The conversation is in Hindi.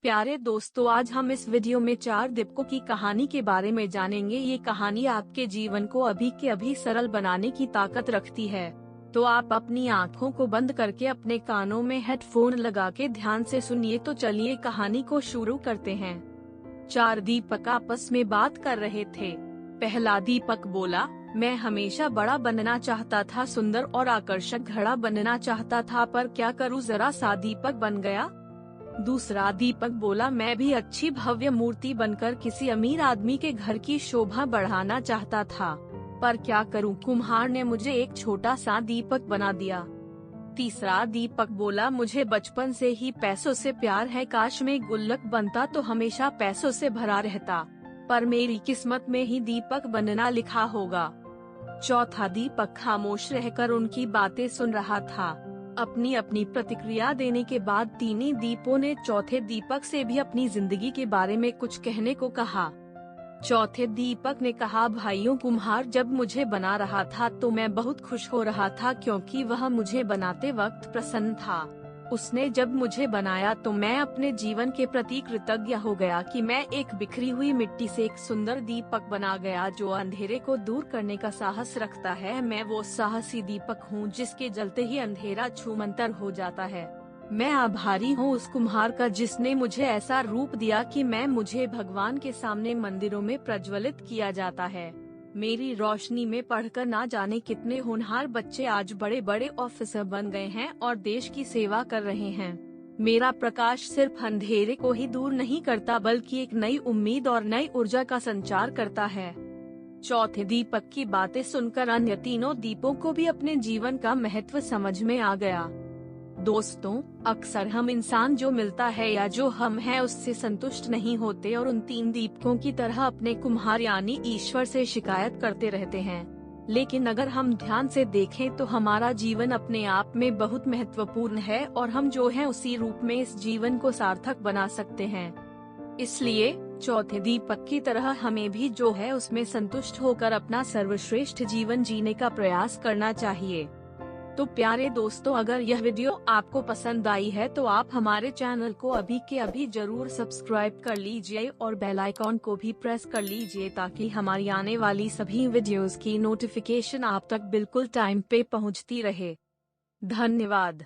प्यारे दोस्तों, आज हम इस वीडियो में 4 दीपकों की कहानी के बारे में जानेंगे। ये कहानी आपके जीवन को अभी के अभी सरल बनाने की ताकत रखती है। तो आप अपनी आँखों को बंद करके अपने कानों में हेडफोन लगा के ध्यान से सुनिए। तो चलिए कहानी को शुरू करते हैं। 4 दीपक आपस में बात कर रहे थे। पहला दीपक बोला, मैं हमेशा बड़ा बनना चाहता था, सुंदर और आकर्षक घड़ा बनना चाहता था, पर क्या करूँ, जरा सा दीपक बन गया। दूसरा दीपक बोला, मैं भी अच्छी भव्य मूर्ति बनकर किसी अमीर आदमी के घर की शोभा बढ़ाना चाहता था, पर क्या करूं, कुम्हार ने मुझे एक छोटा सा दीपक बना दिया। तीसरा दीपक बोला, मुझे बचपन से ही पैसों से प्यार है, काश मैं गुल्लक बनता तो हमेशा पैसों से भरा रहता, पर मेरी किस्मत में ही दीपक बनना लिखा होगा। चौथा दीपक खामोश रहकर उनकी बातें सुन रहा था। अपनी अपनी प्रतिक्रिया देने के बाद तीनों दीपों ने चौथे दीपक से भी अपनी जिंदगी के बारे में कुछ कहने को कहा। चौथे दीपक ने कहा, भाइयों, कुम्हार जब मुझे बना रहा था तो मैं बहुत खुश हो रहा था, क्योंकि वह मुझे बनाते वक्त प्रसन्न था। उसने जब मुझे बनाया तो मैं अपने जीवन के प्रति कृतज्ञ हो गया कि मैं एक बिखरी हुई मिट्टी से एक सुंदर दीपक बना गया जो अंधेरे को दूर करने का साहस रखता है। मैं वो साहसी दीपक हूँ जिसके जलते ही अंधेरा छूमंतर हो जाता है। मैं आभारी हूँ उस कुम्हार का जिसने मुझे ऐसा रूप दिया कि मुझे भगवान के सामने मंदिरों में प्रज्वलित किया जाता है। मेरी रोशनी में पढ़कर ना जाने कितने होनहार बच्चे आज बड़े बड़े ऑफिसर बन गए हैं और देश की सेवा कर रहे हैं। मेरा प्रकाश सिर्फ अंधेरे को ही दूर नहीं करता, बल्कि एक नई उम्मीद और नई ऊर्जा का संचार करता है। चौथे दीपक की बातें सुनकर अन्य तीनों दीपों को भी अपने जीवन का महत्व समझ में आ गया। दोस्तों, अक्सर हम इंसान जो मिलता है या जो हम हैं उससे संतुष्ट नहीं होते और उन 3 दीपकों की तरह अपने कुम्हार यानी ईश्वर से शिकायत करते रहते हैं। लेकिन अगर हम ध्यान से देखें तो हमारा जीवन अपने आप में बहुत महत्वपूर्ण है और हम जो हैं उसी रूप में इस जीवन को सार्थक बना सकते हैं। इसलिए चौथे दीपक की तरह हमें भी जो है उसमें संतुष्ट होकर अपना सर्वश्रेष्ठ जीवन जीने का प्रयास करना चाहिए। तो प्यारे दोस्तों, अगर यह वीडियो आपको पसंद आई है तो आप हमारे चैनल को अभी के अभी जरूर सब्सक्राइब कर लीजिए और बेल आइकॉन को भी प्रेस कर लीजिए, ताकि हमारी आने वाली सभी वीडियोस की नोटिफिकेशन आप तक बिल्कुल टाइम पे पहुंचती रहे। धन्यवाद।